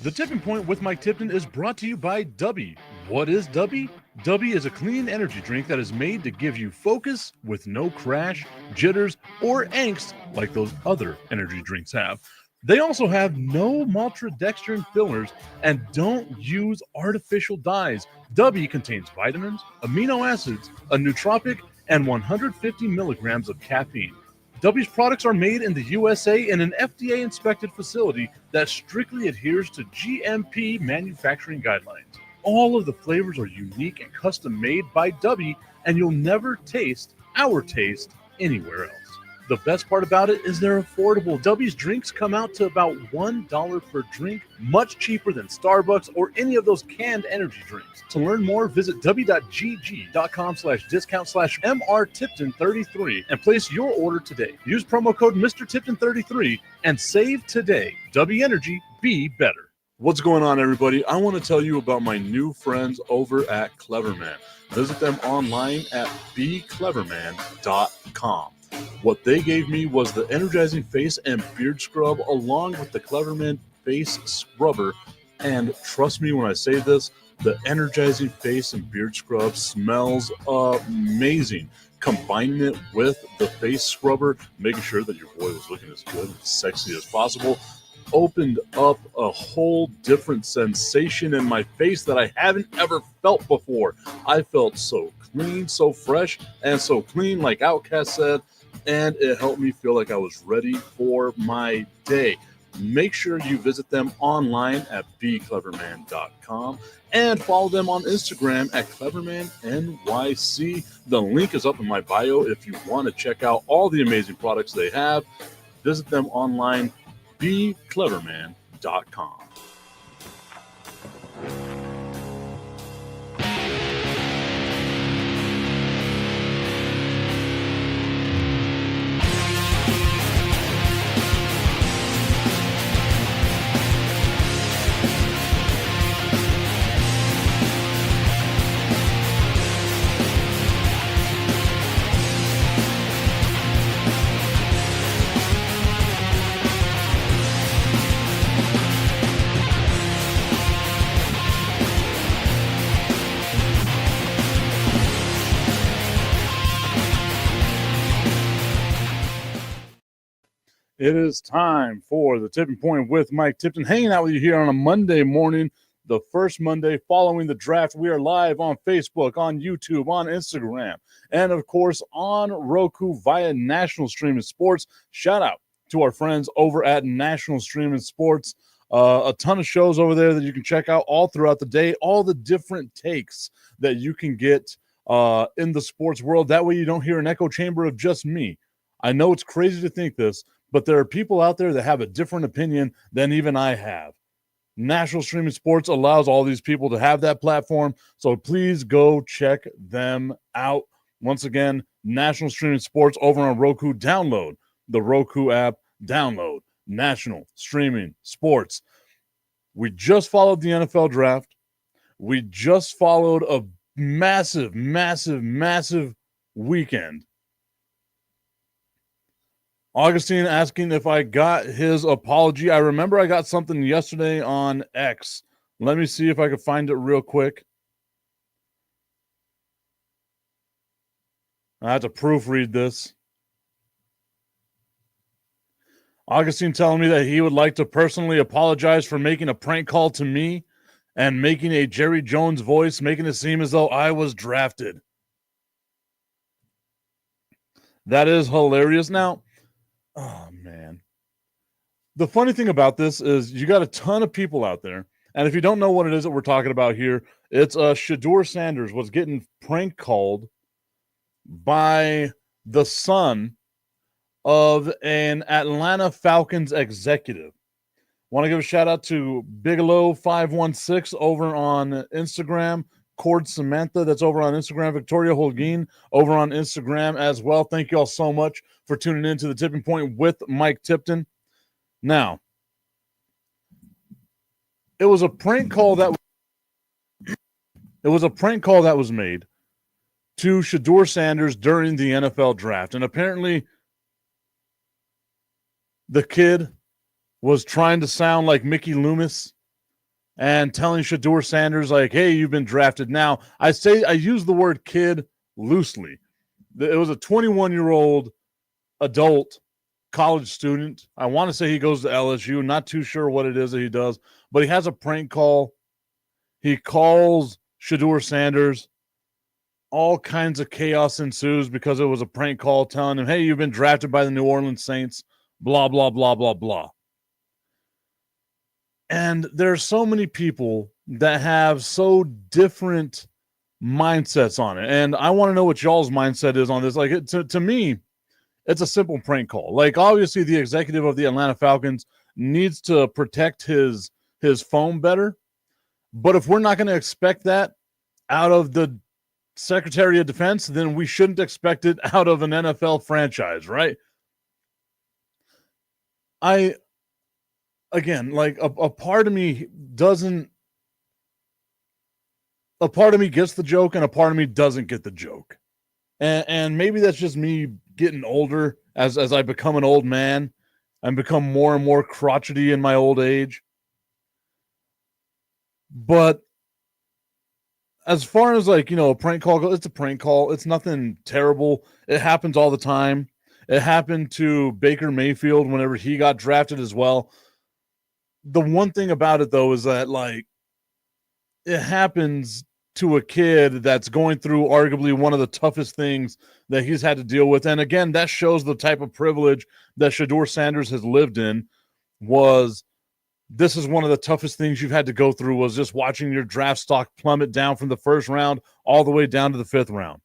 The Tipping Point with Mike Tipton is brought to you by Dubby. What is Dubby? Dubby is a clean energy drink that is made to give you focus with no crash, jitters, or angst like those other energy drinks have. They also have no maltodextrin fillers and don't use artificial dyes. Dubby contains vitamins, amino acids, a nootropic, and 150 milligrams of caffeine. Dubby's products are made in the USA in an FDA-inspected facility that strictly adheres to GMP manufacturing guidelines. All of the flavors are unique and custom-made by Dubby, and you'll never taste our taste anywhere else. The best part about it is they're affordable. Dubby's drinks come out to about $1 per drink, much cheaper than Starbucks or any of those canned energy drinks. To learn more, visit w.gg.com/discount/MRTipton33 and place your order today. Use promo code MrTipton33 and save today. Dubby Energy, be better. What's going on, everybody? I want to tell you about my new friends over at Cleverman. Visit them online at becleverman.com. What they gave me was the energizing face and beard scrub along with the Cleverman face scrubber. And trust me when I say this, the energizing face and beard scrub smells amazing. Combining it with the face scrubber, making sure that your boy was looking as good and sexy as possible, opened up a whole different sensation in my face that I haven't ever felt before. I felt so clean, so fresh, and so clean, like Outcast said, and it helped me feel like I was ready for my day. Make sure you visit them online at becleverman.com and follow them on Instagram at clevermannyc. The link is up in my bio if you want to check out all the amazing products they have. Visit them online, becleverman.com. It is time for the Tipping Point with Mike Tipton, hanging out with you here on a Monday morning, the first Monday following the draft. We are live on Facebook, on YouTube, on Instagram, and of course on Roku via National Streaming Sports. Shout out to our friends over at National Streaming Sports. A ton of shows over there that you can check out all throughout the day, all the different takes that you can get in the sports world. That way you don't hear an echo chamber of just me. I know it's crazy to think this, but there are people out there that have a different opinion than even I have. National Streaming Sports allows all these people to have that platform, so please go check them out. Once again, National Streaming Sports over on Roku. Download the Roku app. Download National Streaming Sports. We just followed the NFL draft. We just followed a massive, massive, massive weekend. Augustine asking if I got his apology. I remember I got something yesterday on X. Let me see if I can find it real quick. I have to proofread this. Augustine telling me that he would like to personally apologize for making a prank call to me and making a Jerry Jones voice, making it seem as though I was drafted. That is hilarious. Now, oh, man. The funny thing about this is you got a ton of people out there. And if you don't know what it is that we're talking about here, it's Shedeur Sanders was getting prank called by the son of an Atlanta Falcons executive. Want to give a shout out to Bigelow516 over on Instagram. Cord Samantha, that's over on Instagram. Victoria Holguin over on Instagram as well. Thank you all so much for tuning in to the Tipping Point with Mike Tipton. Now, it was a prank call that was made to Shedeur Sanders during the NFL draft, and apparently the kid was trying to sound like Mickey Loomis and telling Shedeur Sanders, like, hey, you've been drafted. Now, I use the word kid loosely. It was a 21-year-old adult college student. I want to say he goes to LSU. Not too sure what it is that he does, but he has a prank call. He calls Shedeur Sanders. All kinds of chaos ensues because it was a prank call telling him, hey, you've been drafted by the New Orleans Saints, blah, blah, blah, blah, blah. And there's so many people that have so different mindsets on it. And I want to know what y'all's mindset is on this. Like, to me, it's a simple prank call. Like, obviously, the executive of the Atlanta Falcons needs to protect his phone better. But if we're not going to expect that out of the Secretary of Defense, then we shouldn't expect it out of an NFL franchise, right? Again, like a part of me doesn't. A part of me gets the joke, and a part of me doesn't get the joke, and maybe that's just me getting older as I become an old man and become more and more crotchety in my old age. But as far as, like, a prank call goes, it's a prank call. It's nothing terrible. It happens all the time. It happened to Baker Mayfield whenever he got drafted as well. The one thing about it, though, is that, like, it happens to a kid that's going through arguably one of the toughest things that he's had to deal with. And again, that shows the type of privilege that Shedeur Sanders has lived in. This is one of the toughest things you've had to go through, was just watching your draft stock plummet down from the first round all the way down to the fifth round.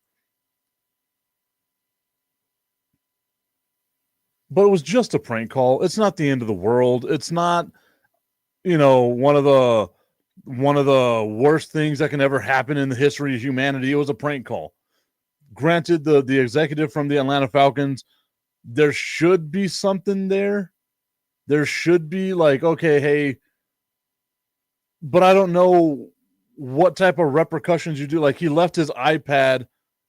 But it was just a prank call. It's not the end of the world. It's not, one of the worst things that can ever happen in the history of humanity. It was a prank call. Granted, the executive from the Atlanta Falcons, there should be something there. There should be, like, okay, hey, but I don't know what type of repercussions you do. Like, he left his iPad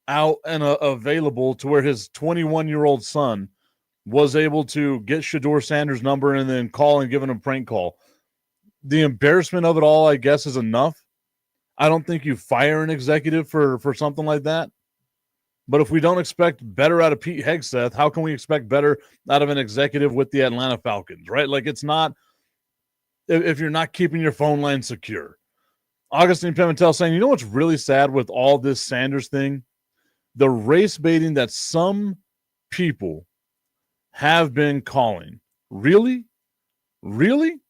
out and available to where his 21-year-old son was able to get Shedeur Sanders' number and then call and give him a prank call. The embarrassment of it all, I guess, is enough. I don't think you fire an executive for something like that. But if we don't expect better out of Pete Hegseth, how can we expect better out of an executive with the Atlanta Falcons, right? Like, it's not, if you're not keeping your phone line secure. Augustine Pimentel saying, you know what's really sad with all this Sanders thing? The race baiting that some people have been calling. Really? Really?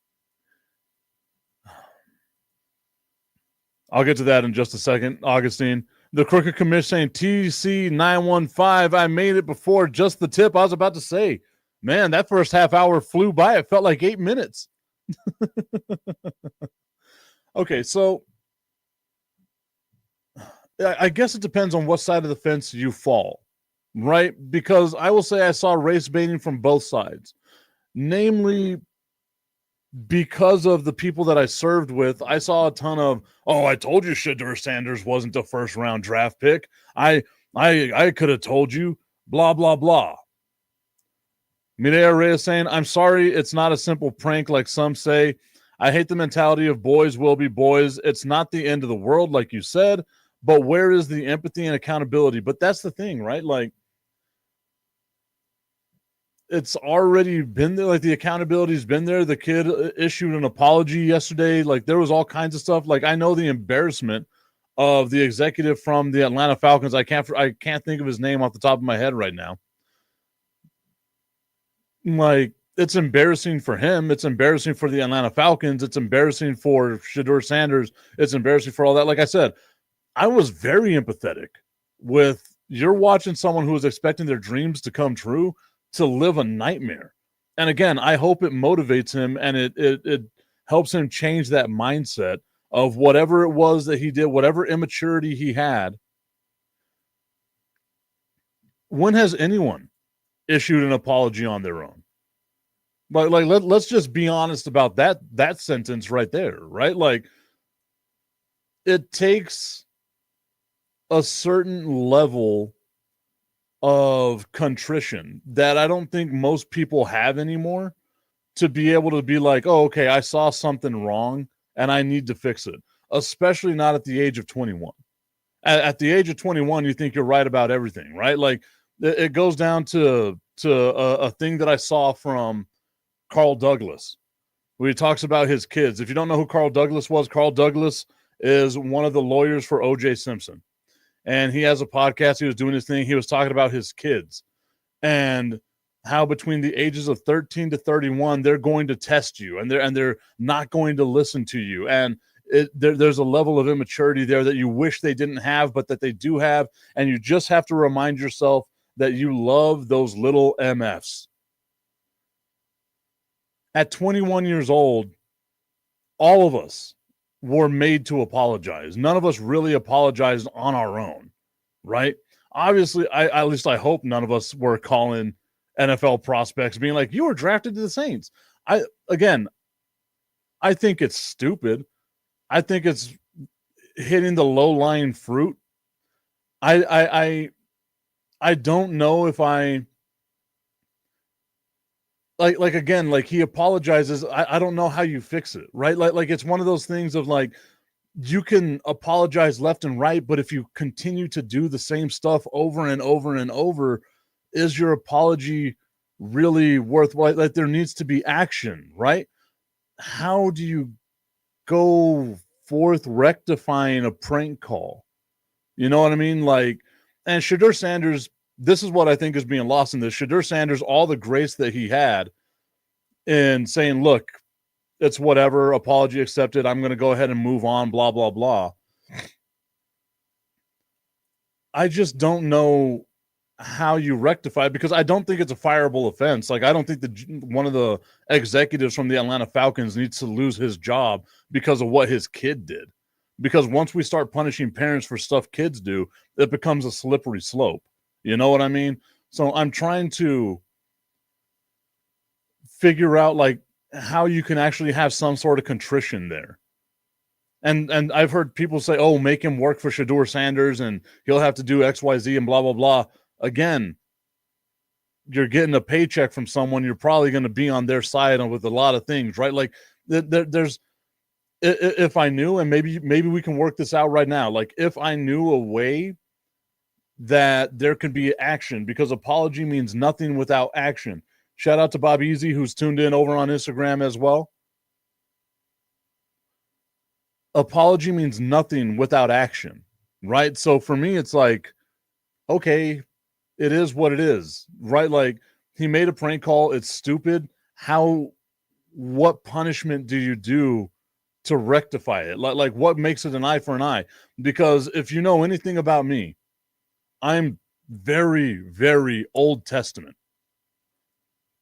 I'll get to that in just a second, Augustine. The Crooked Commission saying, TC915, I made it before just the tip. I was about to say, man, that first half hour flew by. It felt like 8 minutes. Okay, so I guess it depends on what side of the fence you fall, right? Because I will say I saw race baiting from both sides. Namely, because of the people that I served with, I saw a ton of, oh, I told you Shedeur Sanders wasn't a first round draft pick. I could have told you, blah, blah, blah. Mireya Reyes saying, I'm sorry, it's not a simple prank like some say. I hate the mentality of boys will be boys. It's not the end of the world, like you said, but where is the empathy and accountability? But that's the thing, right? Like, it's already been there. Like, the accountability's been there. The kid issued an apology yesterday. Like, there was all kinds of stuff. Like, I know the embarrassment of the executive from the Atlanta Falcons. I can't think of his name off the top of my head right now. Like, it's embarrassing for him. It's embarrassing for the Atlanta Falcons. It's embarrassing for Shedeur Sanders. It's embarrassing for all that. Like I said, I was very empathetic with, you're watching someone who is expecting their dreams to come true to live a nightmare. And again, I hope it motivates him and it helps him change that mindset of whatever it was that he did, whatever immaturity he had. When has anyone issued an apology on their own? Let's just be honest about that sentence right there, right? Like, it takes a certain level of contrition that I don't think most people have anymore to be able to be like, oh, okay, I saw something wrong and I need to fix it, especially not at the age of 21. At the age of 21, you think you're right about everything, right? Like it goes down to a thing that I saw from Carl Douglas, where he talks about his kids. If you don't know who Carl Douglas was, Carl Douglas is one of the lawyers for O.J. Simpson. And he has a podcast. He was doing his thing. He was talking about his kids and how between the ages of 13 to 31, they're going to test you and they're not going to listen to you. And there's a level of immaturity there that you wish they didn't have, but that they do have. And you just have to remind yourself that you love those little MFs. At 21 years old, all of us were made to apologize. None of us really apologized on our own, right? Obviously, at least I hope none of us were calling NFL prospects being like, you were drafted to the Saints. I think it's stupid. I think it's hitting the low-lying fruit. I don't know if I like again, like he apologizes. I don't know how you fix it, right? Like it's one of those things of like, you can apologize left and right, but if you continue to do the same stuff over and over and over, is your apology really worthwhile? Like there needs to be action, right? How do you go forth rectifying a prank call? You know what I mean? Like, and Shedeur Sanders, this is what I think is being lost in this. Shedeur Sanders, all the grace that he had in saying, look, it's whatever, apology accepted, I'm going to go ahead and move on, blah, blah, blah. I just don't know how you rectify it, because I don't think it's a fireable offense. Like, I don't think that one of the executives from the Atlanta Falcons needs to lose his job because of what his kid did. Because once we start punishing parents for stuff kids do, it becomes a slippery slope. You know what I mean? So I'm trying to figure out like how you can actually have some sort of contrition there. And I've heard people say, oh, make him work for Shedeur Sanders and he'll have to do XYZ and blah, blah, blah. Again, you're getting a paycheck from someone. You're probably going to be on their side with a lot of things, right? Like there's, if I knew, and maybe we can work this out right now. Like if I knew a way that there could be action, because apology means nothing without action. Shout out to Bob Easy, who's tuned in over on Instagram as well. Apology means nothing without action, right? So for me, it's like, okay, it is what it is, right? Like he made a prank call. It's stupid. What punishment do you do to rectify it? Like what makes it an eye for an eye? Because if you know anything about me, I'm very, very Old Testament.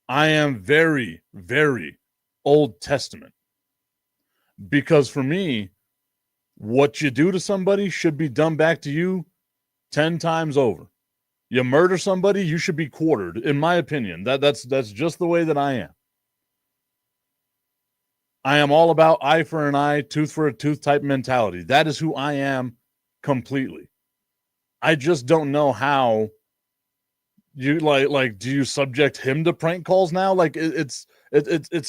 I am very, very Old Testament. Because for me, what you do to somebody should be done back to you 10 times over. You murder somebody, you should be quartered, in my opinion. That's just the way that I am. I am all about eye for an eye, tooth for a tooth type mentality. That is who I am completely. I just don't know how you like do you subject him to prank calls now? Like it's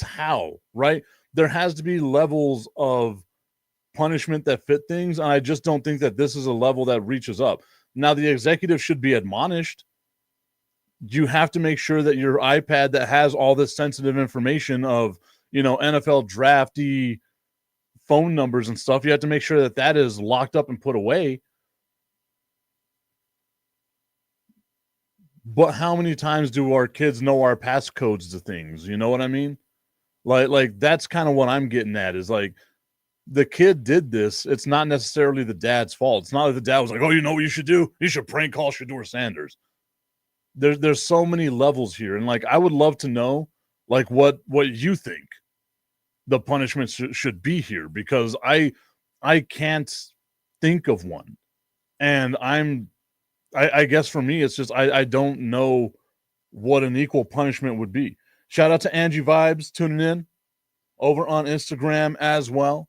how, right? There has to be levels of punishment that fit things, and I just don't think that this is a level that reaches up. Now the executive should be admonished. You have to make sure that your iPad that has all this sensitive information of, you know, NFL draftee phone numbers and stuff, you have to make sure that that is locked up and put away. But how many times do our kids know our passcodes to things? You know what I mean? Like that's kind of what I'm getting at, is like the kid did this. It's not necessarily the dad's fault. It's not like the dad was like, oh, you know what you should do? You should prank call Shedeur Sanders. There's so many levels here. And like, I would love to know like what you think the punishment should be here, because I can't think of one. And I guess for me, it's just, I don't know what an equal punishment would be. Shout out to Angie Vibes tuning in over on Instagram as well.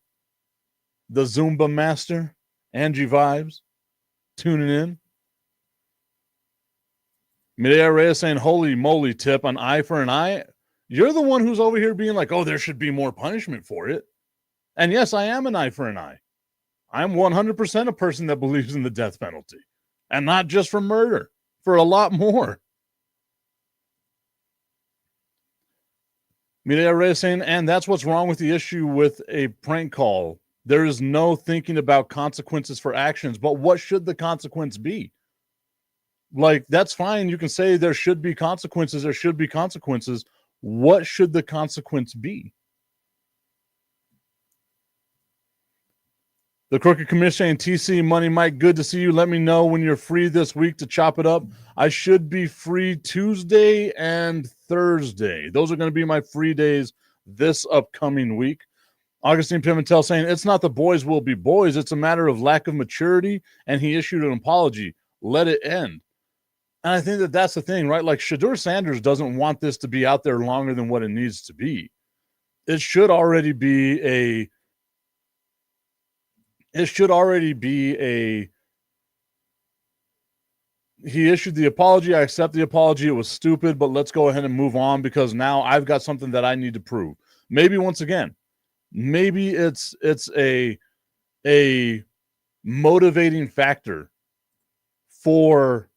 The Zumba Master, Angie Vibes, tuning in. Medea Reyes saying, holy moly, Tip, an eye for an eye. You're the one who's over here being like, oh, there should be more punishment for it. And yes, I am an eye for an eye. I'm 100% a person that believes in the death penalty. And not just for murder, for a lot more. Mireya Reyes saying, and that's what's wrong with the issue with a prank call. There is no thinking about consequences for actions, but what should the consequence be? Like, that's fine. You can say there should be consequences. There should be consequences. What should the consequence be? The Crooked Commission and TC Money Mike, good to see you. Let me know when you're free this week to chop it up. I should be free Tuesday and Thursday. Those are going to be my free days this upcoming week. Augustine Pimentel saying, it's not the boys will be boys. It's a matter of lack of maturity, and he issued an apology. Let it end. And I think that that's the thing, right? Like, Shedeur Sanders doesn't want this to be out there longer than what it needs to be. It should already be a he issued the apology. I accept the apology. It was stupid, but let's go ahead and move on because now I've got something that I need to prove. Maybe once again, maybe it's a motivating factor for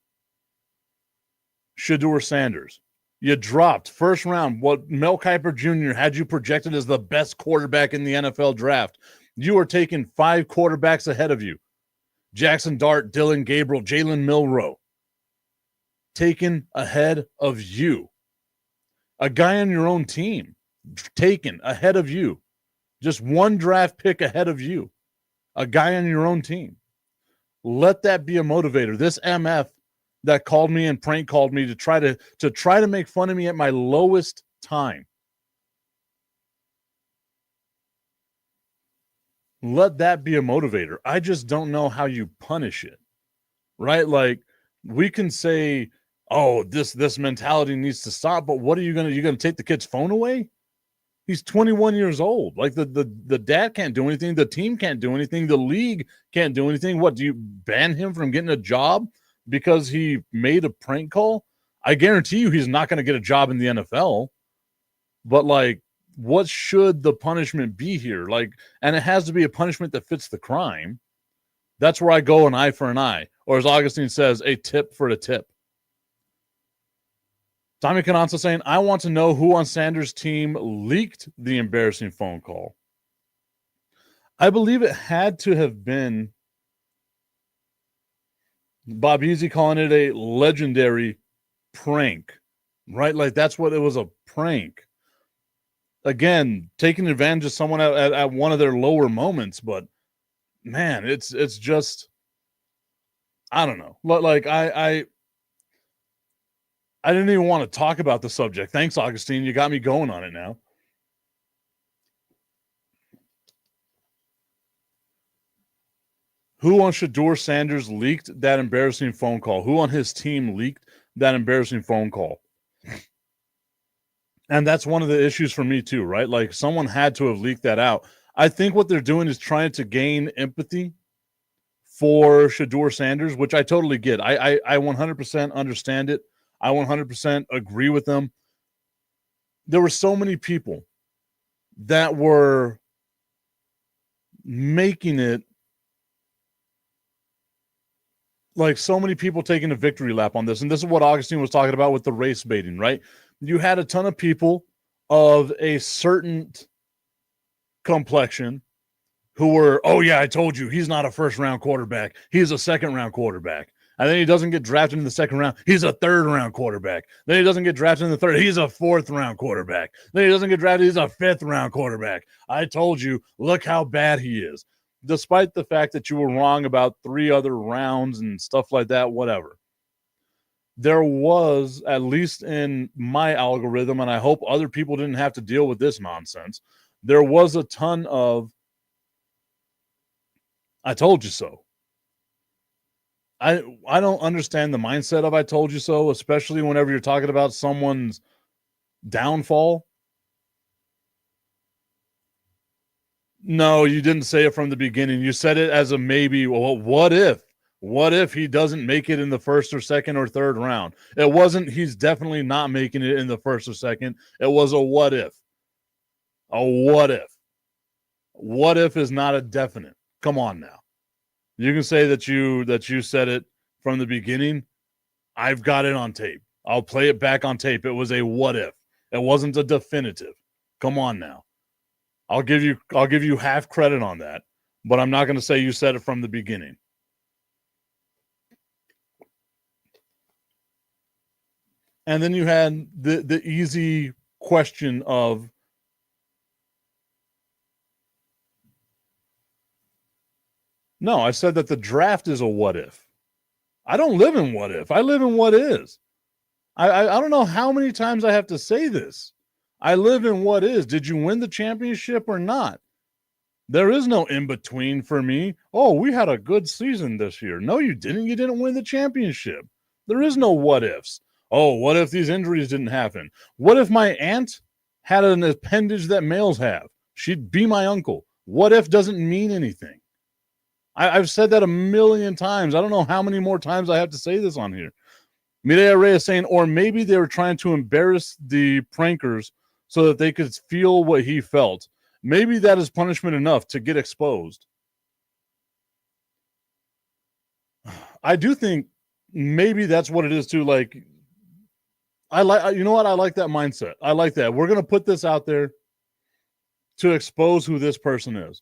Shedeur Sanders. You dropped first round what Mel Kiper Jr. had you projected as the best quarterback in the NFL draft. You are taking 5 quarterbacks ahead of you. Jackson Dart, Dylan Gabriel, Jalen Milroe. Taken ahead of you. A guy on your own team taken ahead of you. Just one draft pick ahead of you. A guy on your own team. Let that be a motivator. This MF that called me and prank called me to try to make fun of me at my lowest time. Let that be a motivator. I just don't know how you punish it, right? Like, we can say, oh, this mentality needs to stop, but what are you going to take the kid's phone away? He's 21 years old. Like, the dad can't do anything. The team can't do anything. The league can't do anything. What, do you ban him from getting a job because he made a prank call? I guarantee you he's not going to get a job in the NFL. But, like, what should the punishment be here? Like, and it has to be a punishment that fits the crime. That's where I go an eye for an eye. Or as Augustine says, a tip for the tip. Tommy Cananza saying, I want to know who on Sanders' team leaked the embarrassing phone call. I believe it had to have been Bob Easy calling it a legendary prank, right? Like, that's what it was, a prank. Again, taking advantage of someone at one of their lower moments, but man, it's just, I don't know. Like, I didn't even want to talk about the subject. Thanks, Augustine. You got me going on it now. Who on Shedeur Sanders leaked that embarrassing phone call? Who on his team leaked that embarrassing phone call? And that's one of the issues for me too, right? Like, someone had to have leaked that out. I think what they're doing is trying to gain empathy for Shedeur Sanders, which I totally get. I 100% understand it. I 100% agree with them. There were so many people that were making it, like, so many people taking a victory lap on this. And this is what Augustine was talking about with the race baiting, right? You had a ton of people of a certain complexion who were, oh yeah, I told you, he's not a first-round quarterback. He's a second-round quarterback. And then he doesn't get drafted in the second round. He's a third-round quarterback. Then he doesn't get drafted in the third. He's a fourth-round quarterback. Then he doesn't get drafted. He's a fifth-round quarterback. I told you, look how bad he is. Despite the fact that you were wrong about 3 other rounds and stuff like that, whatever. There was, at least in my algorithm, and I hope other people didn't have to deal with this nonsense, there was a ton of, I told you so. I don't understand the mindset of I told you so, especially whenever you're talking about someone's downfall. No, you didn't say it from the beginning. You said it as a maybe. Well, what if? What if he doesn't make it in the first or second or third round? It wasn't he's definitely not making it in the first or second. It was a what if. A what if. What if is not a definite. Come on now. You can say that you said it from the beginning. I've got it on tape. I'll play it back on tape. It was a what if. It wasn't a definitive. Come on now. I'll give you half credit on that, but I'm not going to say you said it from the beginning. And then you had the easy question of, no, I said that the draft is a what if. I don't live in what if. I live in what is. I don't know how many times I have to say this. I live in what is. Did you win the championship or not? There is no in between for me. Oh, we had a good season this year. No, you didn't. You didn't win the championship. There is no what ifs. Oh, what if these injuries didn't happen? What if my aunt had an appendage that males have? She'd be my uncle. What if doesn't mean anything. I've said that a million times. I don't know how many more times I have to say this on here. Mireya Reyes saying, or maybe they were trying to embarrass the prankers so that they could feel what he felt. Maybe that is punishment enough to get exposed. I do think maybe that's what it is too. Like, you know what? I like that mindset. I like that. We're going to put this out there to expose who this person is.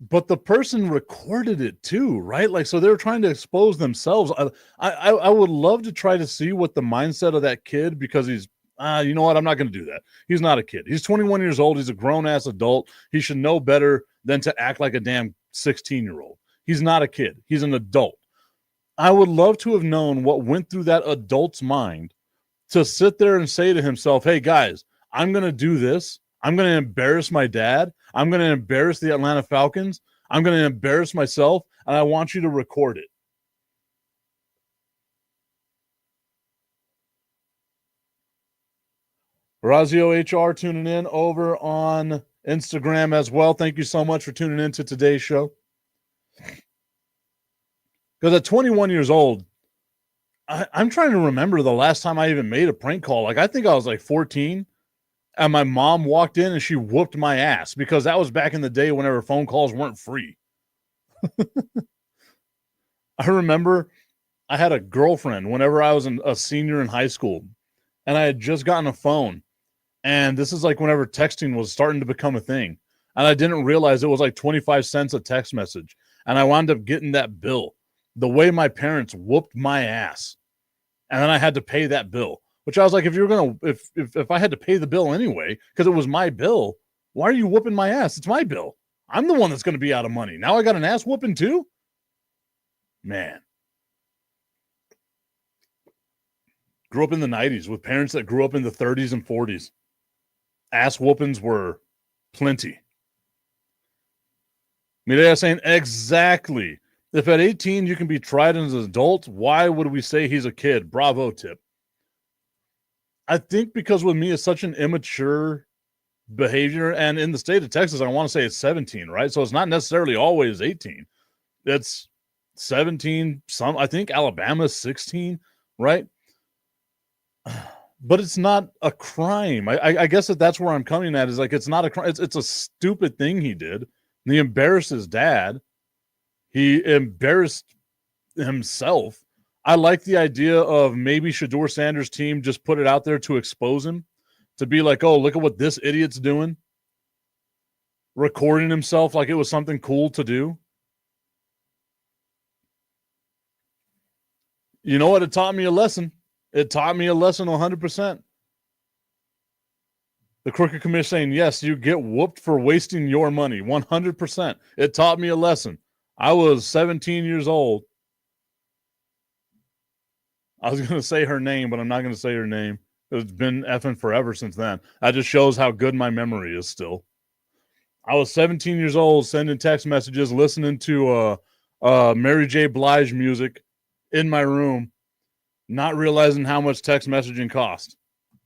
But the person recorded it too, right? Like, so they're trying to expose themselves. I would love to try to see what the mindset of that kid, because he's, you know what? I'm not going to do that. He's not a kid. He's 21 years old. He's a grown-ass adult. He should know better than to act like a damn 16-year-old. He's not a kid. He's an adult. I would love to have known what went through that adult's mind to sit there and say to himself, hey, guys, I'm going to do this. I'm going to embarrass my dad. I'm going to embarrass the Atlanta Falcons. I'm going to embarrass myself, and I want you to record it. Razio HR tuning in over on Instagram as well. Thank you so much for tuning in to today's show. Because at 21 years old, I'm trying to remember the last time I even made a prank call. Like, I think I was like 14. And my mom walked in and she whooped my ass, because that was back in the day whenever phone calls weren't free. I remember I had a girlfriend whenever I was a senior in high school, and I had just gotten a phone. And this is like whenever texting was starting to become a thing. And I didn't realize it was like 25 cents a text message. And I wound up getting that bill. The way my parents whooped my ass. And then I had to pay that bill. Which I was like, if I had to pay the bill anyway, because it was my bill, why are you whooping my ass? It's my bill. I'm the one that's going to be out of money. Now I got an ass whooping too? Man. Grew up in the 90s with parents that grew up in the 30s and 40s. Ass whoopings were plenty. Mireya saying, exactly. If at 18 you can be tried as an adult, why would we say he's a kid? Bravo, Tip. I think because with me, it's such an immature behavior. And in the state of Texas, I want to say it's 17, right? So it's not necessarily always 18. It's 17. I think Alabama's 16, right? But it's not a crime. I guess that's where I'm coming at, is like, it's not a crime. It's a stupid thing he did. And he embarrassed his dad. He embarrassed himself. I like the idea of maybe Shedeur Sanders' team just put it out there to expose him, to be like, oh, look at what this idiot's doing. Recording himself like it was something cool to do. You know what? It taught me a lesson. It taught me a lesson 100%. The Crooked Commission saying, yes, you get whooped for wasting your money. 100%. It taught me a lesson. I was 17 years old. I was going to say her name, but I'm not going to say her name. It's been effing forever since then. That just shows how good my memory is still. I was 17 years old, sending text messages, listening to Mary J. Blige music in my room, not realizing how much text messaging cost.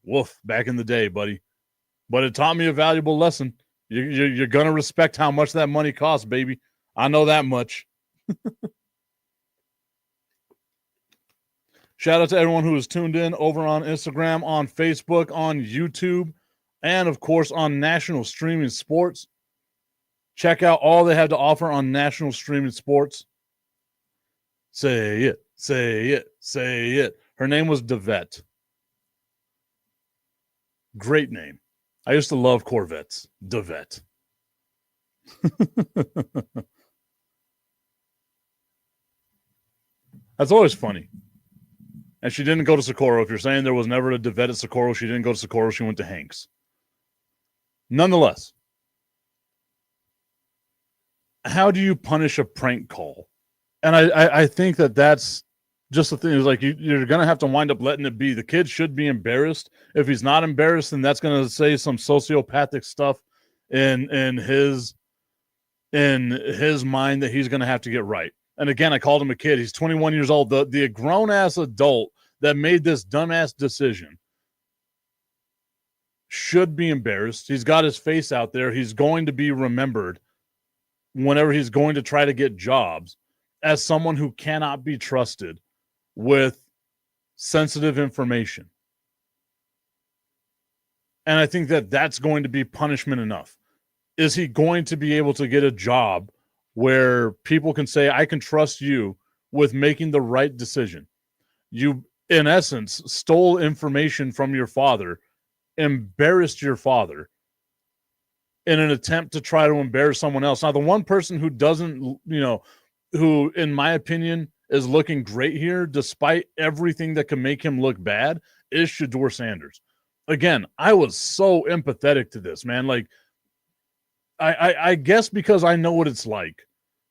Woof, back in the day, buddy. But it taught me a valuable lesson. You're going to respect how much that money costs, baby. I know that much. Shout out to everyone who is tuned in over on Instagram, on Facebook, on YouTube, and, of course, on National Streaming Sports. Check out all they have to offer on national streaming sports. Say it, say it, say it. Her name was Devette. Great name. I used to love Corvettes. Devette. That's always funny. And she didn't go to Socorro. If you're saying there was never a Devette at Socorro, she didn't go to Socorro. She went to Hanks. Nonetheless, how do you punish a prank call? And I think that's just the thing. Is like you're going to have to wind up letting it be. The kid should be embarrassed. If he's not embarrassed, then that's going to say some sociopathic stuff in his mind that he's going to have to get right. And again, I called him a kid. He's 21 years old. The grown-ass adult that made this dumbass decision should be embarrassed. He's got his face out there. He's going to be remembered whenever he's going to try to get jobs as someone who cannot be trusted with sensitive information. And I think that that's going to be punishment enough. Is he going to be able to get a job where people can say, I can trust you with making the right decision? You, in essence, stole information from your father, embarrassed your father in an attempt to try to embarrass someone else. Now, the one person who doesn't, who, in my opinion, is looking great here, despite everything that can make him look bad, is Shedeur Sanders. Again, I was so empathetic to this, man. Like, I guess because I know what it's like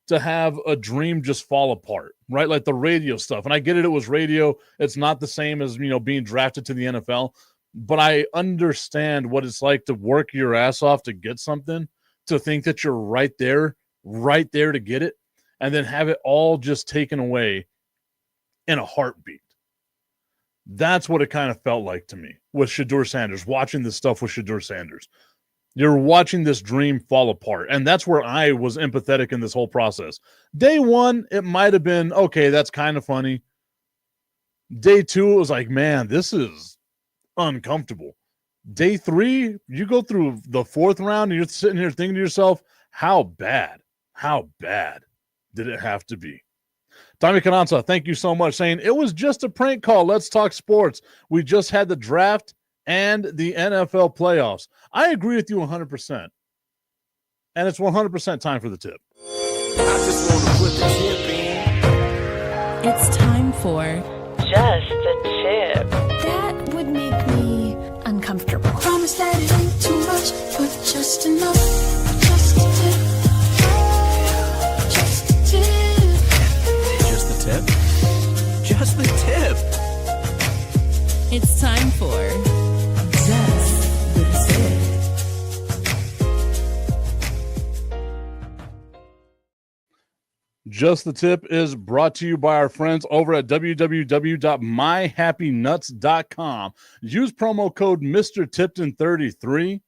to have a dream just fall apart, right? Like the radio stuff. And I get it. It was radio. It's not the same as, being drafted to the NFL, but I understand what it's like to work your ass off to get something, to think that you're right there to get it, and then have it all just taken away in a heartbeat. That's what it kind of felt like to me with Shedeur Sanders, watching this stuff with Shedeur Sanders. You're watching this dream fall apart. And that's where I was empathetic in this whole process. Day one, it might have been, okay, that's kind of funny. Day two, it was like, man, this is uncomfortable. Day three, you go through the fourth round and you're sitting here thinking to yourself, how bad did it have to be? Tommy Cananza, thank you so much, saying it was just a prank call. Let's talk sports. We just had the draft and the NFL playoffs. I agree with you 100%. And it's 100% time for the tip. I just want to put the tip in. It's time for Just a Tip. That would make me uncomfortable. Promise that it ain't too much, but just enough. Just a tip. Just a tip. Just the tip? Just the tip. It's time for Just the Tip. Just the Tip is brought to you by our friends over at www.myhappynuts.com. Use promo code MrTipton33.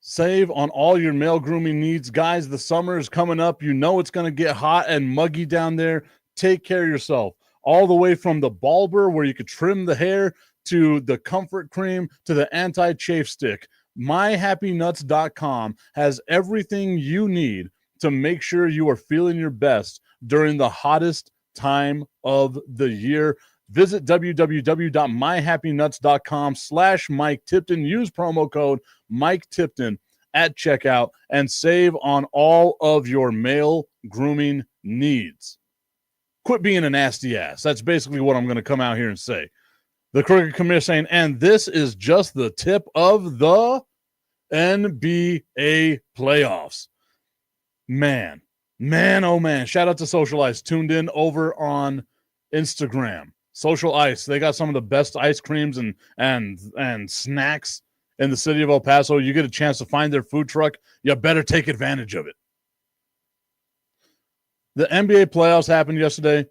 Save on all your male grooming needs. Guys, the summer is coming up. You know it's going to get hot and muggy down there. Take care of yourself. All the way from the Balber, where you could trim the hair, to the comfort cream, to the anti-chafe stick. MyHappyNuts.com has everything you need to make sure you are feeling your best during the hottest time of the year. Visit www.myhappynuts.com/Mike Tipton. Use promo code Mike Tipton at checkout and save on all of your male grooming needs. Quit being a nasty ass. That's basically what I'm going to come out here and say. The Crooked Commissioner saying, and this is just the tip of the NBA playoffs. Man, oh man. Shout out to Social Ice, tuned in over on Instagram. Social Ice, they got some of the best ice creams and snacks in the city of El Paso. You get a chance to find their food truck, you better take advantage of it. The NBA playoffs happened yesterday.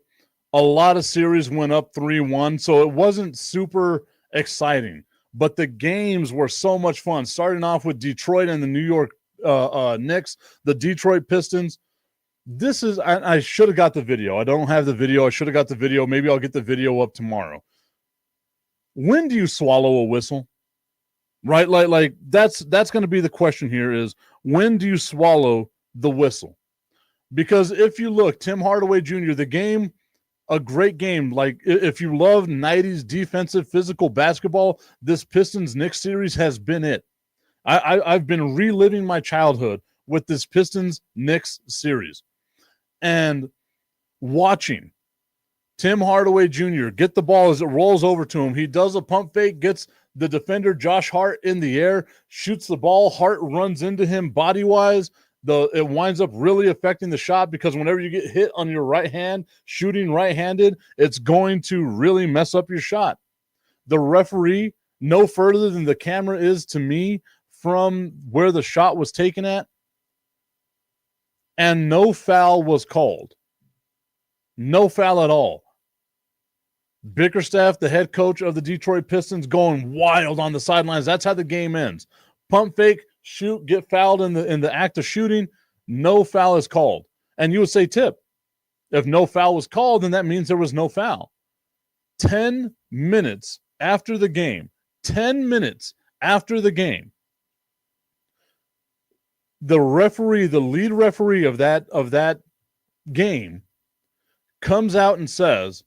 A lot of series went up 3-1, so it wasn't super exciting. But the games were so much fun, starting off with Detroit and the New York Knicks, the Detroit Pistons. This is, I should have got the video. I don't have the video. I should have got the video. Maybe I'll get the video up tomorrow. When do you swallow a whistle? right? Like that's going to be the question here is when do you swallow the whistle? Because if you look, Tim Hardaway Jr., the game, a great game. Like if you love 90s defensive physical basketball, this Pistons Knicks series has been it. I've been reliving my childhood with this Pistons Knicks series and watching Tim Hardaway Jr. get the ball as it rolls over to him. He does a pump fake, gets the defender Josh Hart in the air, shoots the ball. Hart runs into him body-wise. It winds up really affecting the shot because whenever you get hit on your right hand, shooting right-handed, it's going to really mess up your shot. The referee, no further than the camera is to me from where the shot was taken at, and no foul was called. No foul at all. Bickerstaff, the head coach of the Detroit Pistons, going wild on the sidelines. That's how the game ends. Pump fake, shoot, get fouled in the act of shooting. No foul is called. And you would say, Tip, if no foul was called, then that means there was no foul. 10 minutes after the game, 10 minutes after the game, the referee, the lead referee of that game, comes out and says,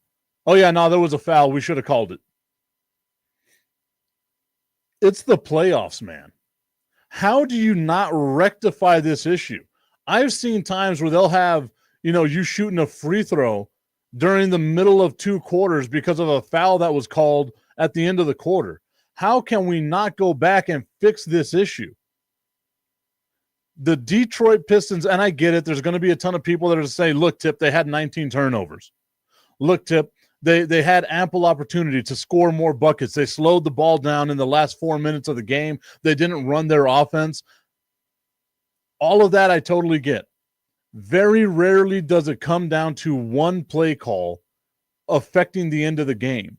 oh, yeah, no, there was a foul. We should have called it. It's the playoffs, man. How do you not rectify this issue? I've seen times where they'll have, you shooting a free throw during the middle of two quarters because of a foul that was called at the end of the quarter. How can we not go back and fix this issue? The Detroit Pistons, and I get it, there's going to be a ton of people that are saying, look, Tip, they had 19 turnovers. Look, Tip, they had ample opportunity to score more buckets. They slowed the ball down in the last 4 minutes of the game. They didn't run their offense. All of that I totally get. Very rarely does it come down to one play call affecting the end of the game.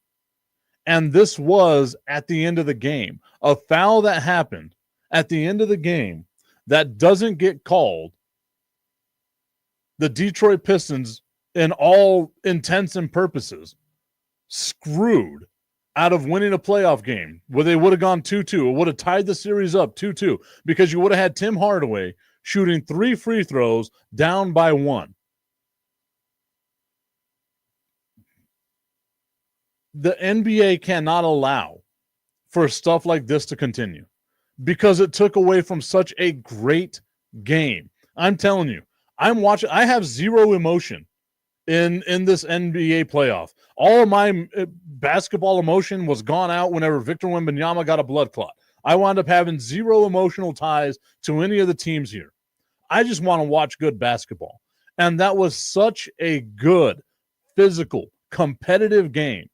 And this was at the end of the game. A foul that happened at the end of the game that doesn't get called, the Detroit Pistons, in all intents and purposes, screwed out of winning a playoff game where they would have gone 2-2. It would have tied the series up 2-2 because you would have had Tim Hardaway shooting 3 free throws down by 1. The NBA cannot allow for stuff like this to continue because it took away from such a great game. I'm telling you, I'm watching. I have zero emotion in this NBA playoff. All of my basketball emotion was gone out whenever Victor Wembanyama got a blood clot. I wound up having zero emotional ties to any of the teams here. I just want to watch good basketball. And that was such a good, physical, competitive game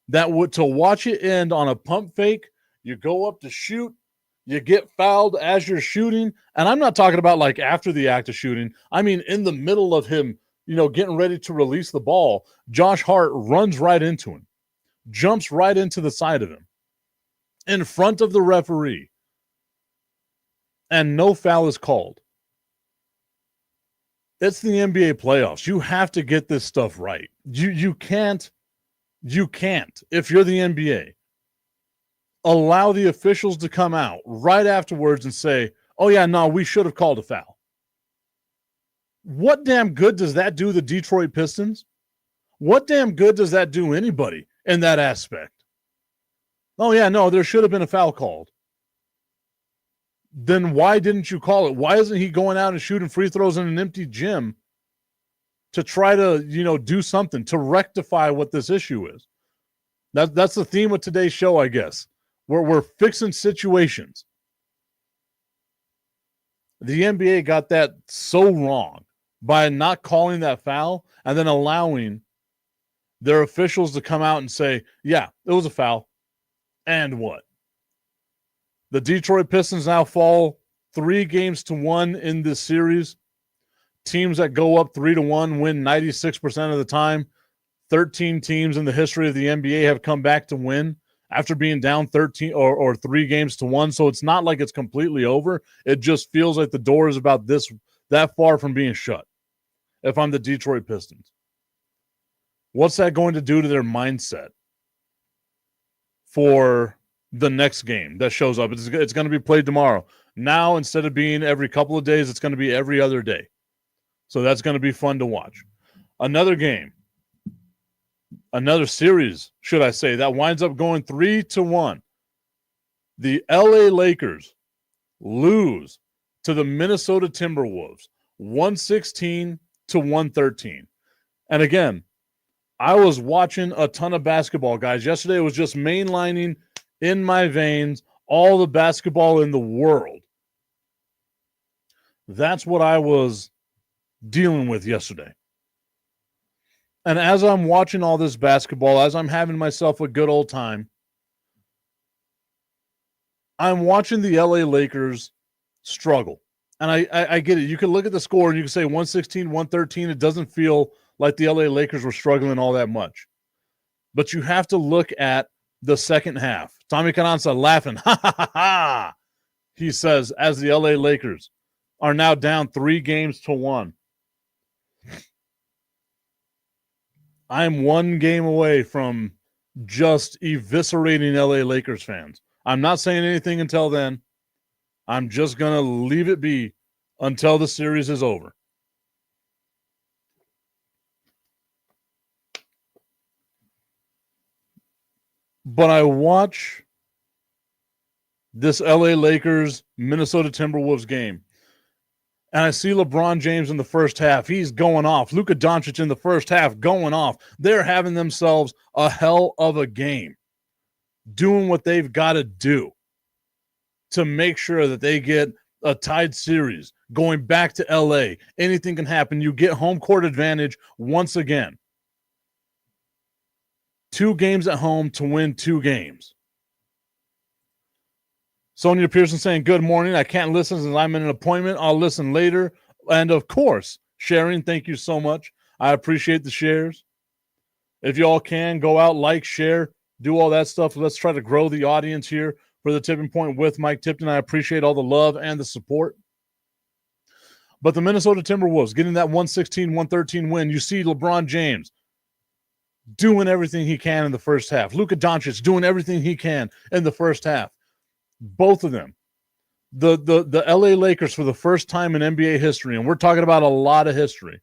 that to watch it end on a pump fake, you go up to shoot, you get fouled as you're shooting. And I'm not talking about like after the act of shooting. I mean, in the middle of him, getting ready to release the ball, Josh Hart runs right into him, jumps right into the side of him in front of the referee, and no foul is called. It's the NBA playoffs. You have to get this stuff right. You can't, if you're the NBA, allow the officials to come out right afterwards and say, oh, yeah, no, we should have called a foul. What damn good does that do the Detroit Pistons? What damn good does that do anybody in that aspect? Oh, yeah, no, there should have been a foul called. Then why didn't you call it? Why isn't he going out and shooting free throws in an empty gym to try to, do something to rectify what this issue is? That's the theme of today's show, I guess. We're fixing situations. The NBA got that so wrong by not calling that foul and then allowing their officials to come out and say, yeah, it was a foul. And what? The Detroit Pistons now fall 3-1 in this series. Teams that go up 3-1 win 96% of the time. 13 teams in the history of the NBA have come back to win after being down 13 or 3-1. So it's not like it's completely over. It just feels like the door is about that far from being shut. If I'm the Detroit Pistons, what's that going to do to their mindset for the next game that shows up. It's going to be played tomorrow. Now, instead of being every couple of days, it's going to be every other day. So that's going to be fun to watch. Another game, another series, should I say, that winds up going 3-1. The LA Lakers lose to the Minnesota Timberwolves, 116-113. And again, I was watching a ton of basketball, guys. Yesterday was just mainlining in my veins all the basketball in the world. That's what I was dealing with yesterday. And as I'm watching all this basketball, as I'm having myself a good old time, I'm watching the LA Lakers struggle. And I get it. You can look at the score and you can say 116-113. It doesn't feel like the LA Lakers were struggling all that much. But you have to look at the second half. Tommy Cananza laughing. Ha ha ha ha. He says, as the LA Lakers are now down 3-1. I'm one game away from just eviscerating LA Lakers fans. I'm not saying anything until then. I'm just going to leave it be until the series is over. But I watch this LA Lakers Minnesota Timberwolves game, and I see LeBron James in the first half. He's going off. Luka Doncic in the first half going off. They're having themselves a hell of a game, doing what they've got to do to make sure that they get a tied series, going back to LA. Anything can happen. You get home court advantage once again. 2 games at home to win 2 games. Sonia Pearson saying, good morning. I can't listen since I'm in an appointment. I'll listen later. And of course, sharing, thank you so much. I appreciate the shares. If you all can, go out, like, share, do all that stuff. Let's try to grow the audience here for the Tipping Point with Mike Tipton. I appreciate all the love and the support. But the Minnesota Timberwolves getting that 116-113 win. You see LeBron James doing everything he can in the first half. Luka Doncic doing everything he can in the first half. Both of them. The LA Lakers, for the first time in NBA history, and we're talking about a lot of history,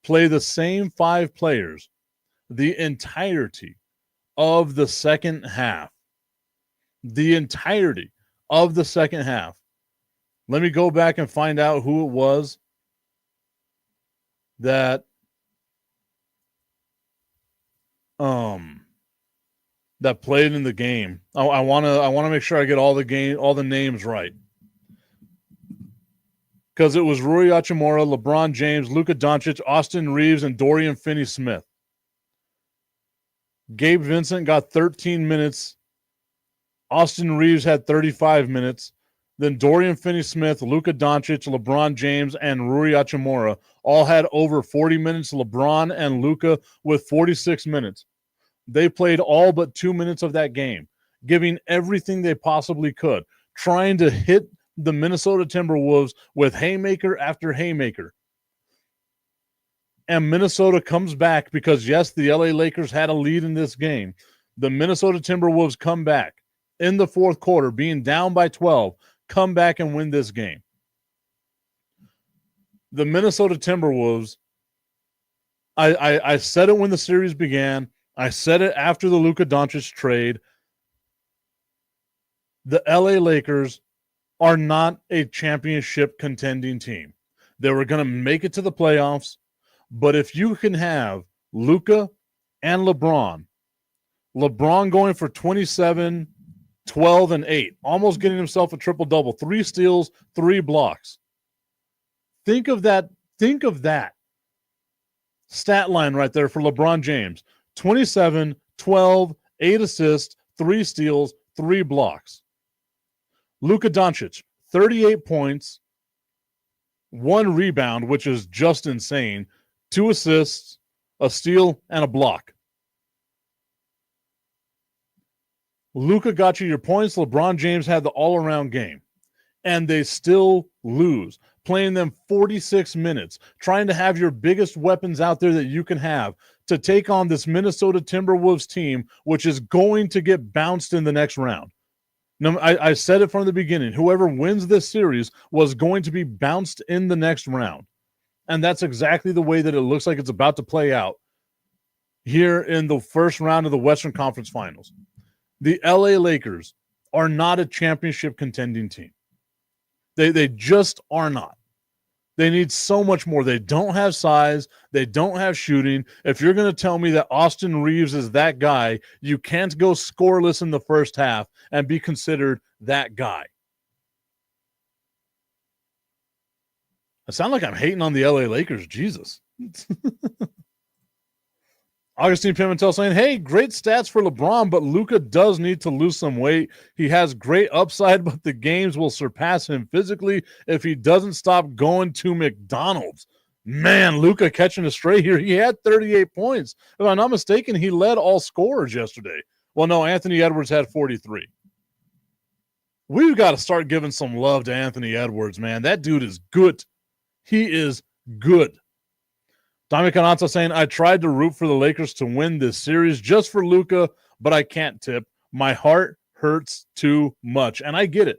play the same 5 players the entirety of the second half. The entirety of the second half. Let me go back and find out who it was that that played in the game. I want to make sure I get all the names right. Because it was Rui Hachimura, LeBron James, Luka Doncic, Austin Reeves, and Dorian Finney-Smith. Gabe Vincent got 13 minutes. Austin Reeves had 35 minutes. Then Dorian Finney-Smith, Luka Doncic, LeBron James, and Rui Hachimura all had over 40 minutes. LeBron and Luka with 46 minutes. They played all but 2 minutes of that game, giving everything they possibly could, trying to hit the Minnesota Timberwolves with haymaker after haymaker. And Minnesota comes back because, yes, the LA Lakers had a lead in this game. The Minnesota Timberwolves come back in the fourth quarter, being down by 12, come back and win this game. The Minnesota Timberwolves, I said it when the series began. I said it after the Luka Doncic trade. The LA Lakers are not a championship contending team. They were going to make it to the playoffs, but if you can have Luka and LeBron going for 27, 12, and 8, almost getting himself a triple-double, 3 steals, 3 blocks. Think of that stat line right there for LeBron James. 27, 12, 8 assists, 3 steals, 3 blocks. Luka Doncic, 38 points, 1 rebound, which is just insane, 2 assists, a steal, and a block. Luka got you your points. LeBron James had the all-around game. And they still lose, playing them 46 minutes, trying to have your biggest weapons out there that you can have to take on this Minnesota Timberwolves team, which is going to get bounced in the next round. No, I said it from the beginning. Whoever wins this series was going to be bounced in the next round. And that's exactly the way that it looks like it's about to play out here in the first round of the Western Conference Finals. The LA Lakers are not a championship contending team. They just are not. They need so much more. They don't have size. They don't have shooting. If you're going to tell me that Austin Reeves is that guy, you can't go scoreless in the first half and be considered that guy. I sound like I'm hating on the LA Lakers. Jesus. Augustine Pimentel saying, hey, great stats for LeBron, but Luka does need to lose some weight. He has great upside, but the games will surpass him physically if he doesn't stop going to McDonald's. Man, Luka catching a stray here. He had 38 points. If I'm not mistaken, he led all scorers yesterday. Well, no, Anthony Edwards had 43. We've got to start giving some love to Anthony Edwards, man. That dude is good. He is good. Dominic Ananza saying, I tried to root for the Lakers to win this series just for Luka, but I can't tip. My heart hurts too much. And I get it.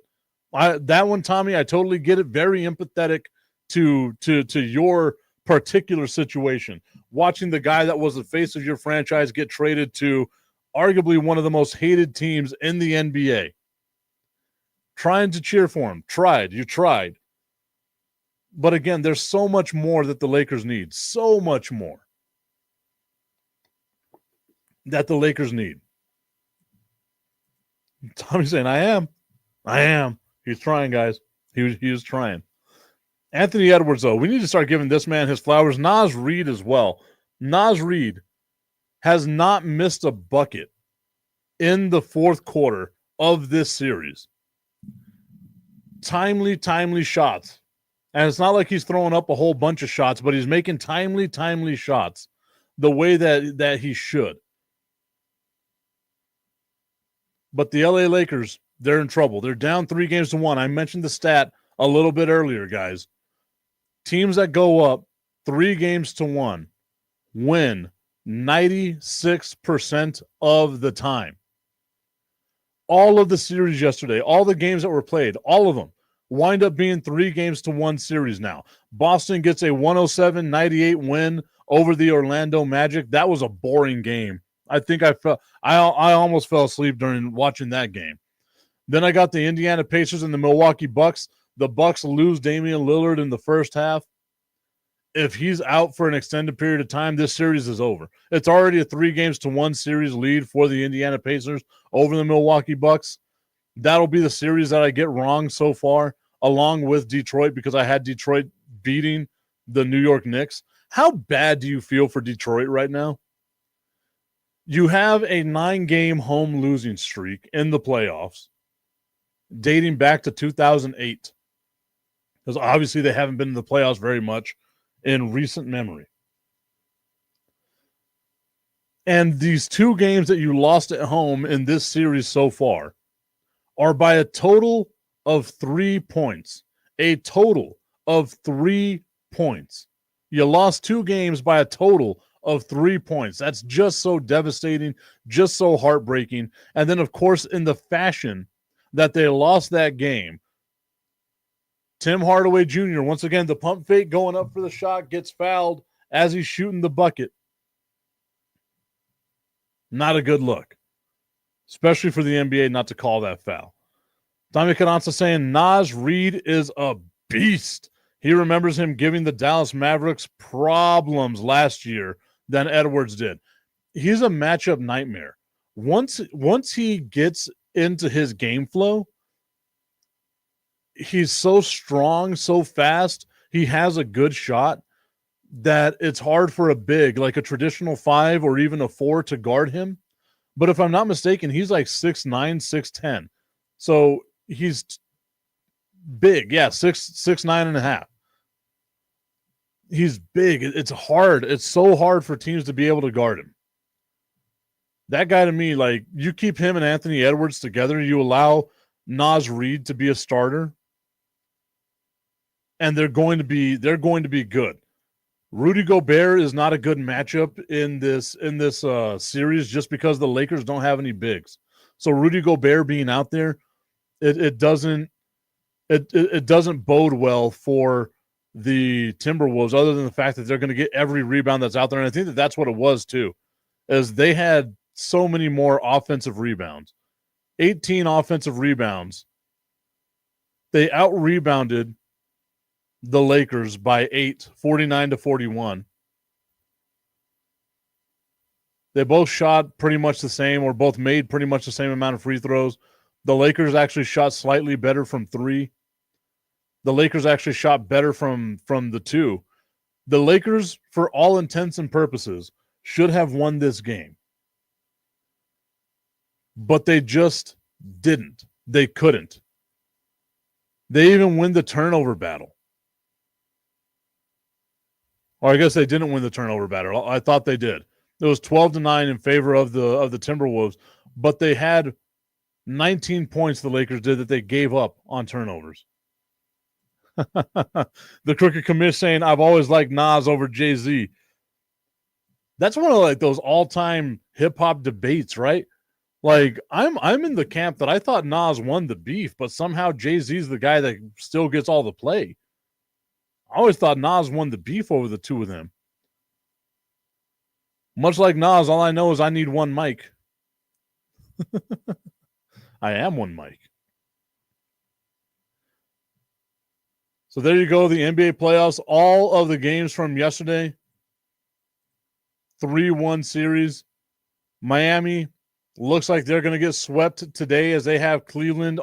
That one, Tommy, I totally get it. Very empathetic to your particular situation. Watching the guy that was the face of your franchise get traded to arguably one of the most hated teams in the NBA. Trying to cheer for him. You tried. But again, there's so much more that the Lakers need. So much more that the Lakers need. Tommy's saying, I am. He's trying, guys. He was trying. Anthony Edwards, though, we need to start giving this man his flowers. Naz Reid as well. Naz Reid has not missed a bucket in the fourth quarter of this series. Timely shots. And it's not like he's throwing up a whole bunch of shots, but he's making timely shots the way that he should. But the LA Lakers, they're in trouble. They're down 3-1. I mentioned the stat a little bit earlier, guys. Teams that go up 3-1 win 96% of the time. All of the series yesterday, all the games that were played, all of them, wind up being 3-1 series now. Boston gets a 107-98 win over the Orlando Magic. That was a boring game. I think I almost fell asleep during watching that game. Then I got the Indiana Pacers and the Milwaukee Bucks. The Bucks lose Damian Lillard in the first half. If he's out for an extended period of time, this series is over. It's already a 3-1 series lead for the Indiana Pacers over the Milwaukee Bucks. That'll be the series that I get wrong so far, along with Detroit, because I had Detroit beating the New York Knicks. How bad do you feel for Detroit right now? You have a 9-game home losing streak in the playoffs dating back to 2008. Because obviously they haven't been in the playoffs very much in recent memory. And these 2 games that you lost at home in this series so far are by a total of 3 points. A total of 3 points. You lost 2 games by a total of 3 points. That's just so devastating, just so heartbreaking. And then, of course, in the fashion that they lost that game, Tim Hardaway Jr., once again, the pump fake going up for the shot, gets fouled as he's shooting the bucket. Not a good look, especially for the NBA not to call that foul. Tommy Cananza saying Naz Reid is a beast. He remembers him giving the Dallas Mavericks problems last year than Edwards did. He's a matchup nightmare. Once he gets into his game flow, he's so strong, so fast. He has a good shot that it's hard for a big, like a traditional 5 or even a 4 to guard him. But if I'm not mistaken, he's like 6'9", 6'10". So he's big. Yeah, 6'9" and a half. He's big. It's hard. It's so hard for teams to be able to guard him. That guy, to me, like, you keep him and Anthony Edwards together, you allow Naz Reid to be a starter, and they're going to be good. Rudy Gobert is not a good matchup in this series just because the Lakers don't have any bigs. So Rudy Gobert being out there, it doesn't it doesn't bode well for the Timberwolves, other than the fact that they're going to get every rebound that's out there. And I think that that's what it was too, is they had so many more offensive rebounds, 18 offensive rebounds. They out-rebounded the Lakers by 8, 49-41. They both shot pretty much the same, or both made pretty much the same amount of free throws. The Lakers actually shot slightly better from 3. The Lakers actually shot better from the 2. The Lakers, for all intents and purposes, should have won this game. But they just didn't. They couldn't. They even win the turnover battle. Or I guess they didn't win the turnover battle. I thought they did. It was 12-9 in favor of the Timberwolves, but they had 19 points, the Lakers did, that they gave up on turnovers. The Crooked Commish saying, I've always liked Nas over Jay-Z. That's one of like those all-time hip-hop debates, right? Like, I'm in the camp that I thought Nas won the beef, but somehow Jay-Z's the guy that still gets all the play. I always thought Nas won the beef over the two of them. Much like Nas, all I know is I need one mic. I am one mic. So there you go, the NBA playoffs. All of the games from yesterday. 3-1 series. Miami looks like they're going to get swept today as they have Cleveland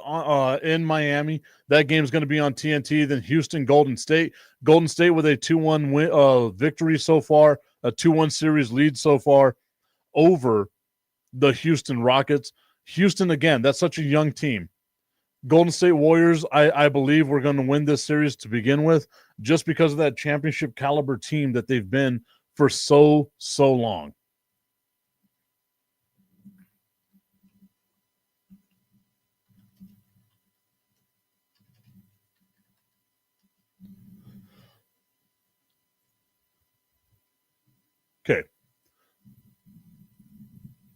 in Miami. That game's going to be on TNT. Then Houston, Golden State. Golden State with a 2-1 victory so far, a 2-1 series lead so far over the Houston Rockets. Houston, again, that's such a young team. Golden State Warriors, I believe we're going to win this series to begin with, just because of that championship caliber team that they've been for so long. Okay.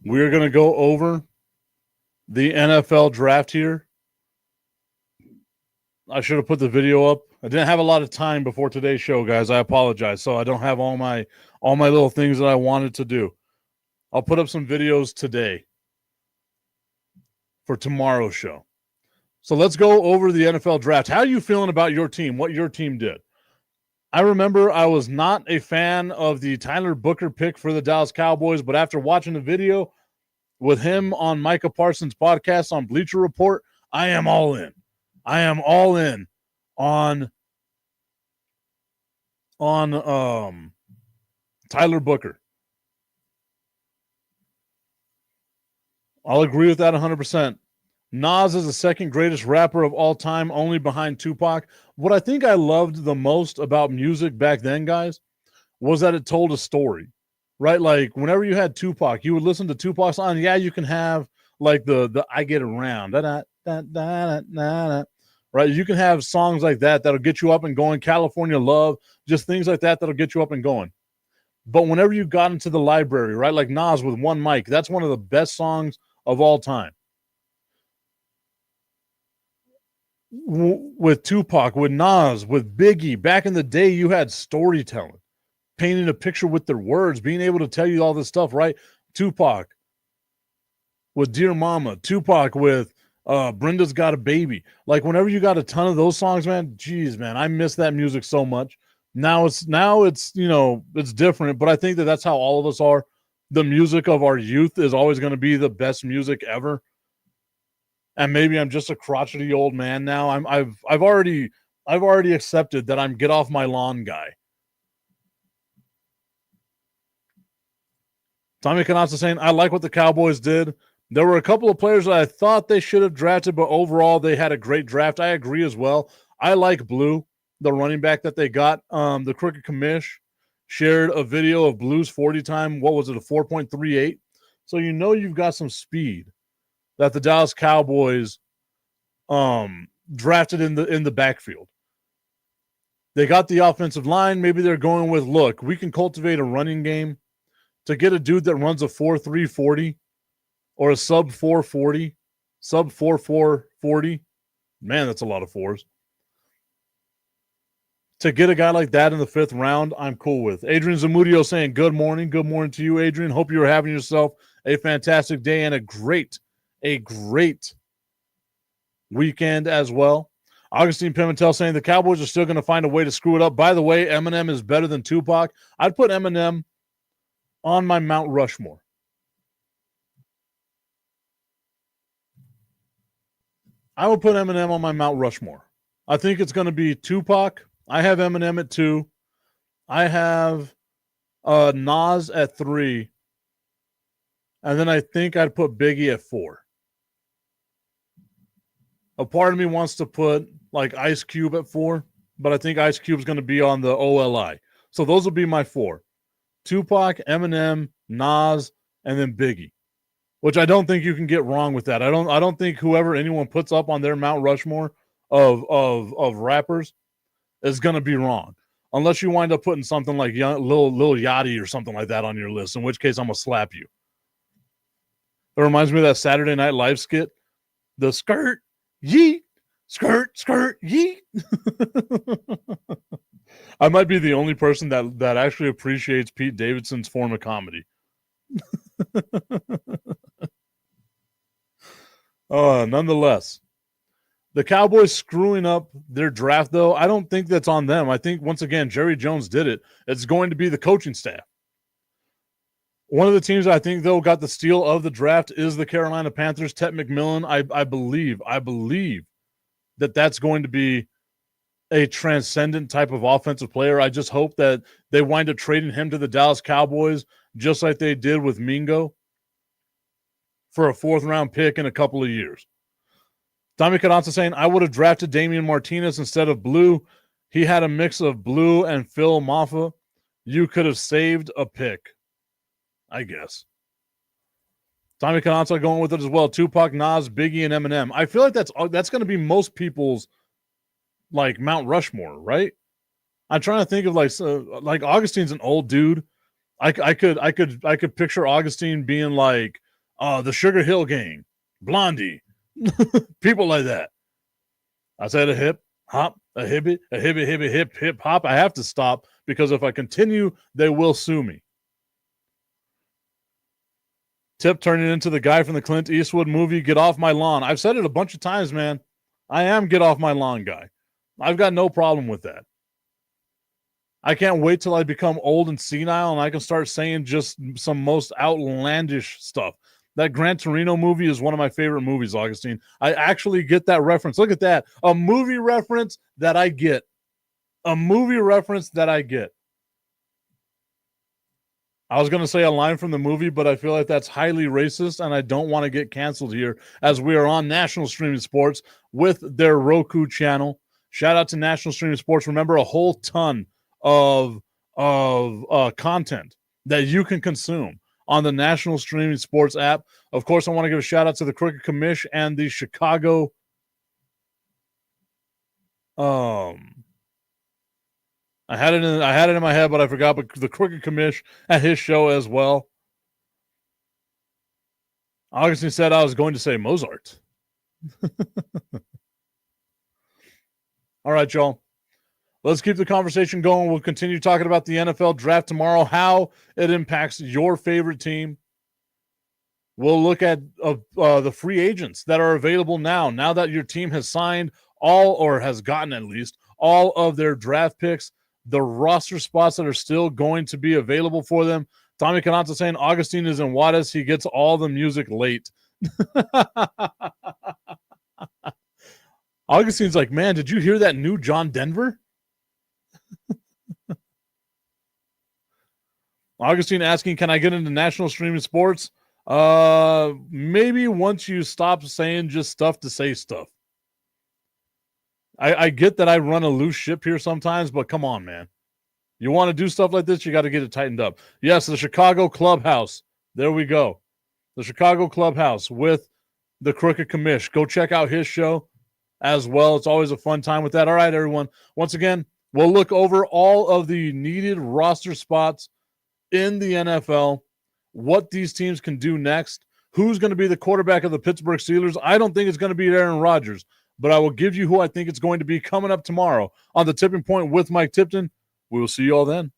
We're going to go over the NFL draft here. I should have put the video up. I didn't have a lot of time before today's show, guys. I apologize. So I don't have all my little things that I wanted to do. I'll put up some videos today for tomorrow's show. So let's go over the NFL draft. How are you feeling about your team? What your team did? I remember I was not a fan of the Tyler Booker pick for the Dallas Cowboys, but after watching the video with him on Micah Parsons' podcast on Bleacher Report, I am all in. I am all in on Tyler Booker. I'll agree with that 100%. Nas is the second greatest rapper of all time, only behind Tupac. What I think I loved the most about music back then, guys, was that it told a story, right? Like, whenever you had Tupac, you would listen to Tupac's song. Yeah, you can have like the I Get Around, right? You can have songs like that that'll get you up and going. California Love, just things like that that'll get you up and going. But whenever you got into the library, right, like Nas with One Mic, that's one of the best songs of all time. With Tupac, with Nas, with Biggie, back in the day, you had storytelling, painting a picture with their words, being able to tell you all this stuff, right? Tupac with Dear Mama, Tupac with Brenda's Got a Baby. Like, whenever you got a ton of those songs, man, geez, man, I miss that music so much. Now it's you know, it's different, but I think that that's how all of us are. The music of our youth is always going to be the best music ever. And maybe I'm just a crotchety old man now. I've already accepted that I'm get off my lawn guy. Tommy Kanasa saying, I like what the Cowboys did. There were a couple of players that I thought they should have drafted, but overall they had a great draft. I agree as well. I like Blue, the running back that they got. The Crooked Commish shared a video of Blue's 40 time. What was it, a 4.38? So you know you've got some speed that the Dallas Cowboys drafted in the backfield. They got the offensive line. Maybe they're going with, look, we can cultivate a running game to get a dude that runs a 4.3 40 or a sub 4.40, sub 4.4 40. Man, that's a lot of 4s. To get a guy like that in the 5th round, I'm cool with. Adrian Zamudio saying good morning. Good morning to you, Adrian. Hope you're having yourself a fantastic day and a great weekend as well. Augustine Pimentel saying the Cowboys are still going to find a way to screw it up. By the way, Eminem is better than Tupac. I'd put Eminem on my Mount Rushmore. I would put Eminem on my Mount Rushmore. I think it's going to be Tupac. I have Eminem at 2. I have Nas at 3. And then I think I'd put Biggie at 4. A part of me wants to put like Ice Cube at 4, but I think Ice Cube's going to be on the OLI. So those will be my 4. Tupac, Eminem, Nas, and then Biggie. Which I don't think you can get wrong with that. I don't think whoever anyone puts up on their Mount Rushmore of rappers is going to be wrong. Unless you wind up putting something like Lil Yachty or something like that on your list, in which case I'm going to slap you. It reminds me of that Saturday Night Live skit. The skirt, yeet, skirt, yeet. I might be the only person that actually appreciates Pete Davidson's form of comedy. Nonetheless, the Cowboys screwing up their draft, though, I don't think that's on them. I think, once again, Jerry Jones did it. It's going to be the coaching staff. One of the teams I think, though, got the steal of the draft is the Carolina Panthers. Ted McMillan, I believe that that's going to be a transcendent type of offensive player. I just hope that they wind up trading him to the Dallas Cowboys, just like they did with Mingo, for a 4th-round pick in a couple of years. Tommy Carranza saying, I would have drafted Damian Martinez instead of Blue. He had a mix of Blue and Phil Maffa. You could have saved a pick, I guess. Tommy Carranza going with it as well. Tupac, Nas, Biggie, and Eminem. I feel like that's going to be most people's like Mount Rushmore, right? I'm trying to think of like Augustine's an old dude. I could picture Augustine being like the Sugar Hill Gang, Blondie, people like that. I said a hip hop, a hibbit, hip hop. I have to stop because if I continue, they will sue me. Tip turning into the guy from the Clint Eastwood movie, Get Off My Lawn. I've said it a bunch of times, man. I am Get Off My Lawn guy. I've got no problem with that. I can't wait till I become old and senile and I can start saying just some most outlandish stuff. That Gran Torino movie is one of my favorite movies, Augustine. I actually get that reference. Look at that. A movie reference that I get. A movie reference that I get. I was going to say a line from the movie, but I feel like that's highly racist, and I don't want to get canceled here as we are on National Streaming Sports with their Roku channel. Shout out to National Streaming Sports. Remember, a whole ton of content that you can consume on the National Streaming Sports app. Of course, I want to give a shout out to the Crooked Commish and the Chicago I had it in my head, but I forgot. But the Crooked Commish at his show as well. Augustine said I was going to say Mozart. All right, y'all. Let's keep the conversation going. We'll continue talking about the NFL draft tomorrow, how it impacts your favorite team. We'll look at the free agents that are available now that your team has signed all, or has gotten at least, all of their draft picks, the roster spots that are still going to be available for them. Tommy Canazza saying Augustine is in Juarez. He gets all the music late. Augustine's like, man, did you hear that new John Denver? Augustine asking, can I get into National Streaming Sports? Maybe once you stop saying just stuff to say stuff. I get that I run a loose ship here sometimes, but come on, man. You want to do stuff like this, you got to get it tightened up. Yes, the Chicago Clubhouse. There we go. The Chicago Clubhouse with the Crooked Commish. Go check out his show as well. It's always a fun time with that. All right, everyone. Once again, we'll look over all of the needed roster spots in the NFL, what these teams can do next, who's going to be the quarterback of the Pittsburgh Steelers. I don't think it's going to be Aaron Rodgers. but I will give you who I think it's going to be coming up tomorrow on the Tipping Point with Mike Tipton. We will see you all then.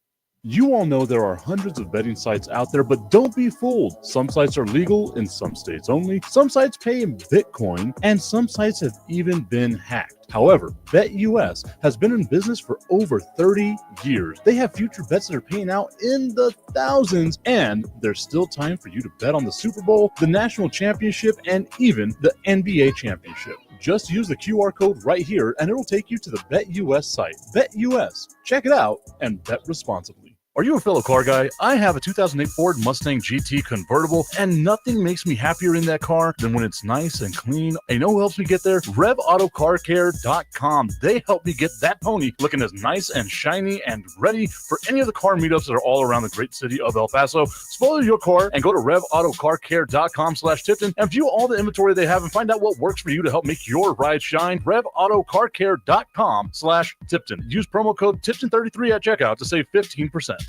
You all know there are hundreds of betting sites out there, but don't be fooled. Some sites are legal in some states only. Some sites pay in Bitcoin, and some sites have even been hacked. However, BetUS has been in business for over 30 years. They have future bets that are paying out in the thousands, and there's still time for you to bet on the Super Bowl, the National Championship, and even the NBA Championship. Just use the QR code right here, and it will take you to the BetUS site. BetUS. Check it out and bet responsibly. Are you a fellow car guy? I have a 2008 Ford Mustang GT convertible, and nothing makes me happier in that car than when it's nice and clean. And you know who helps me get there? RevAutoCarCare.com. They help me get that pony looking as nice and shiny and ready for any of the car meetups that are all around the great city of El Paso. Spoil your car and go to RevAutoCarCare.com/Tipton and view all the inventory they have and find out what works for you to help make your ride shine. RevAutoCarCare.com/Tipton. Use promo code Tipton33 at checkout to save 15%.